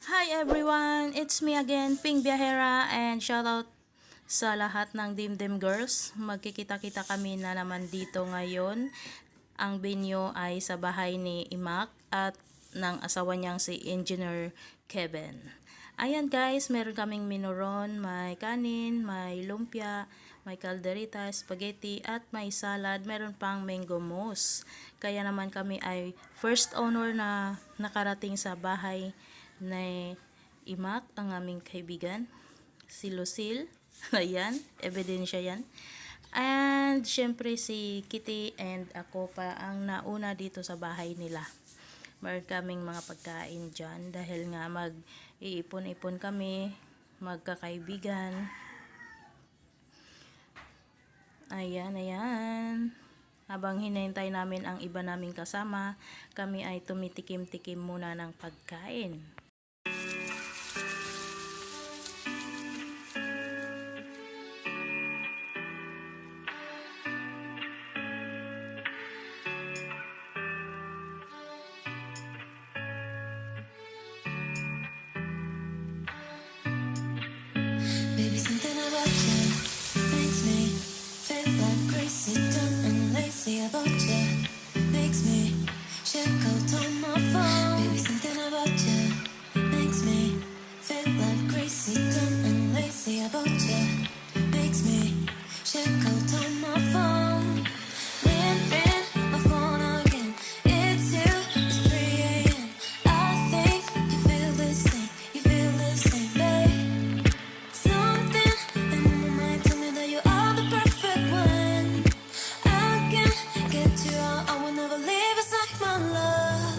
Hi everyone! It's me again, Byahera, and shoutout sa lahat ng Dimdim Girls. Magkikita-kita kami na naman dito ngayon. Ang venue ay sa bahay ni Emak at ng asawa niyang si Engineer Kevin. Ayan guys, meron kaming minuron, may kanin, may lumpia, may kalderita, spaghetti at may salad. Meron pang mango mousse. Kaya naman kami ay first owner na nakarating sa bahay ni Emak, ang aming kaibigan, si Lucille. Ayan, ebidensya yan. And syempre si Kitty and ako pa ang nauna dito sa bahay nila. Meron kaming mga pagkain dyan dahil nga mag-iipon-ipon kami, magkakaibigan. Ayan, ayan. Habang hinahintay namin ang iba naming kasama, kami ay tumitikim-tikim muna ng pagkain. Baby, something about you makes me feel like crazy, dumb and lazy about you. Makes me check out on my phone. Baby, something about you makes me feel like crazy, dumb and lazy about you. Makes me check out on my phone. Ring, ring, my phone again. It's you, it's 3 a.m. I think you feel this thing, babe. Something in my mind tell me that you are the perfect one. I can't get you out, I will never leave. It's like my love.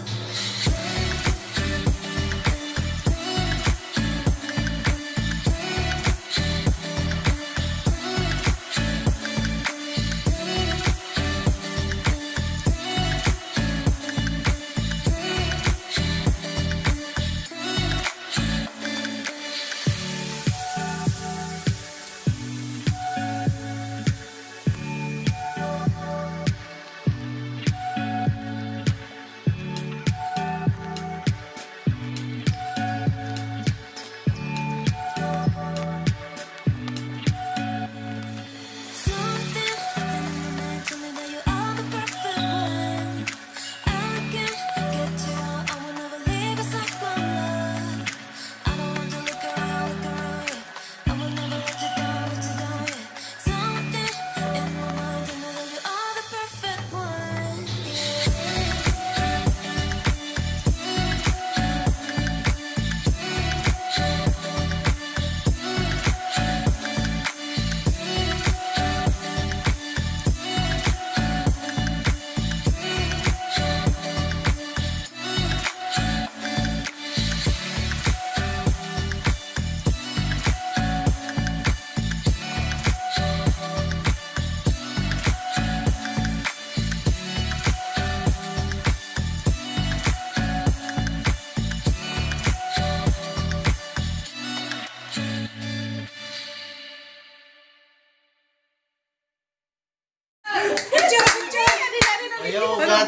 Something in my mind tell me that you are the perfect one. I can't get you out, I will never leave. It's like my love. I don't want to look around, yeah. I will never let you down, yeah. Something in my mind tell me that you are the perfect one. Ayaw, God.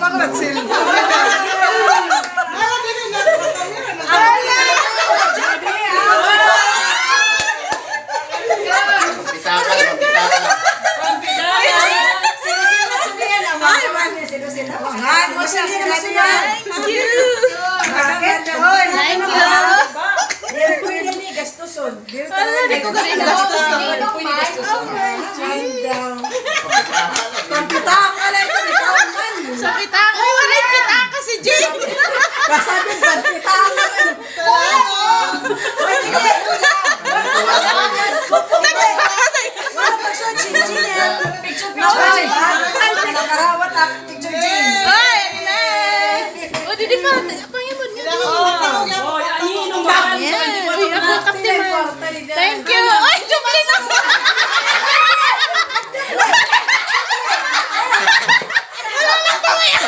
Pitaka lang, pitaka. Sa pitaka! Waray pitaka si Jane! Ay! O, di ba? Pangibon nyo din. Thank you! Ay, Jubilin ako! Wala na pa ngayon!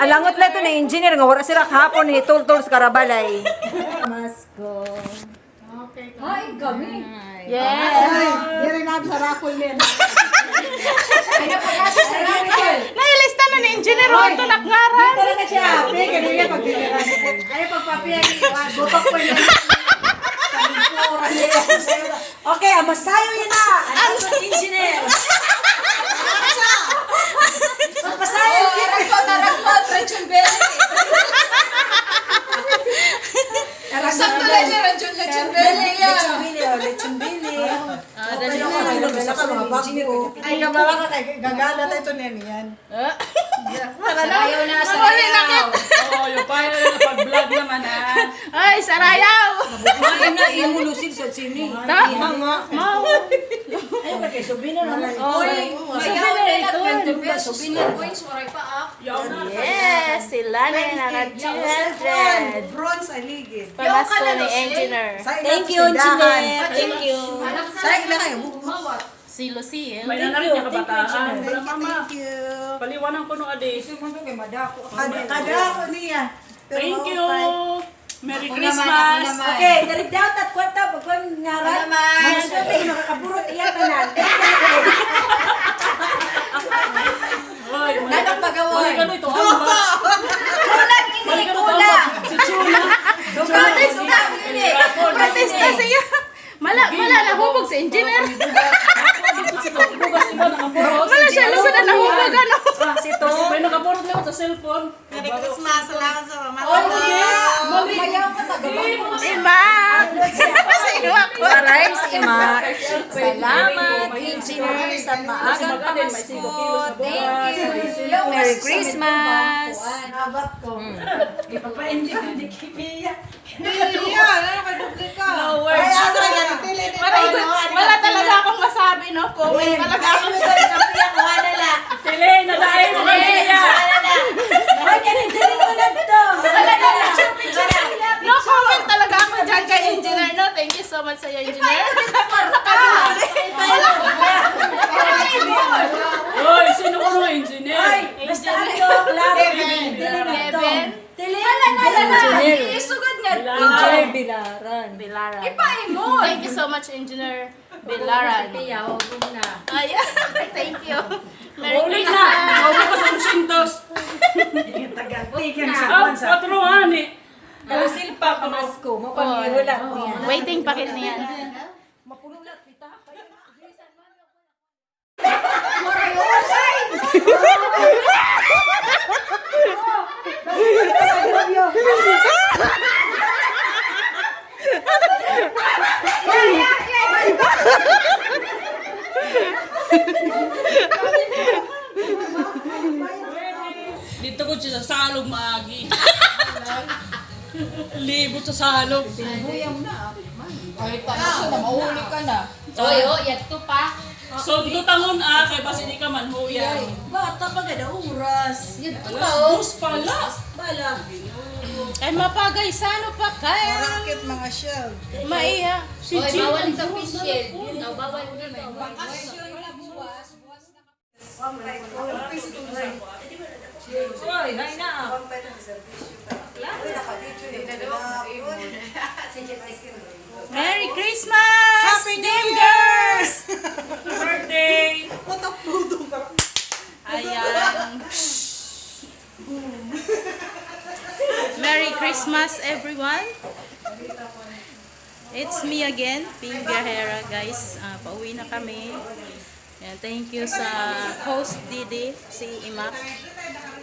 Alangot na ito na engineer nga wala sila kahapon ni tul-tul sa karabalay. Pamasko. Hi, kami. Yes. Dire na sa rakol men. Nailista na ni engineer ito nakngaran. Talaga siya. Peke niya pag diniran. Ay pagpapiyan ni botok ko niya. Okay, masayo yun na. Ano sa engineer? Masayo yun. Tarakot, Rachel Belly. Sakto na siya, Rachel Belly. Lechon bili. Ay, kabala ka kay gagala tayo ito niyan yan. Ayaw na, sarayaw. Oo, yung payo na pag-vlog naman Ay, sarayaw. Ay, na, imulusin sa sini. Ay, kay Subina naman. Ayaw na, 20 pesos. Points, waray pa ah. Yes, sila na yung 200. Bronze ay ligid. Pamasko ni engineer. Thank you, engineer. Thank you. Sa ila kayo. Si Lucille. May nalang niya kabataan. Wala mama. Thank you. Paliwanan ko nung adi. Kada ako niya. Thank you. Merry Christmas. Okay, dari daw tat kwenta pag ngaran. Mga sabi makakaburot iya tanan. Hoy, Nanak magawoy. mali ka na ito. Ambas. Kulang ini, kulang. Si Chula. Protesta ini. Protesta siya. Mala na hubog si engineer. Mala siya lusa na nahubog ano. May nakapurot lang sa cellphone. Merry Christmas. Salamat sa mama. Ayaw ka tagabang. Imak. Sa imak ko. Aray, si Emak. Salamat, engineer, sa maagang pamasko. Thank you. Merry Christmas. No words. Wala talaga akong masabi, no? Comment talaga ako. Tili, nadahin mo kay Tia. No comment talaga ako dyan kay engineer, no? Thank you so much sa iyo, engineer. Hoy, sino ko nung engineer? Kevin. Isugod nga. Engineer Bilaran. Bilaran. Ipain mo. Thank you so much, engineer Bilaran. Ay, thank you. Merry Huli na. Christmas. Huli ka sa kusintos. Patruhan eh. Silpa, pamasko. Mapangihula. Waiting pakit niyan. Dito ko siya sa salog maagi. Libot sa salog. Ay, tama siya na, mahuli ka na. yato pa. So, dito tangon kay basi di ka man huya. Bata pa gada oras. Bus pala. Bala. Ay, mapagay, sano pa kaya? Rakit mga shell. Maiya. Si Jim. ka fish bawal doon. Hoy, hay na. Merry Christmas! Happy New Girls! Birthday. Ayan. Merry Christmas, everyone. It's me again, Byahera, guys. Pauwi na kami. Ayan, thank you sa host Didi, si Emak.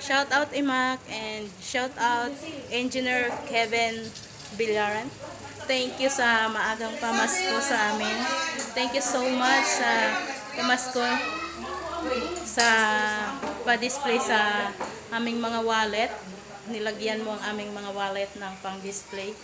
Shout out Emak and shout out Engineer Kevin Bilaran. Thank you sa maagang pamasko sa amin. Thank you so much sa pamasko sa pa-display sa aming mga wallet. Nilagyan mo ang aming mga wallet ng pang-display.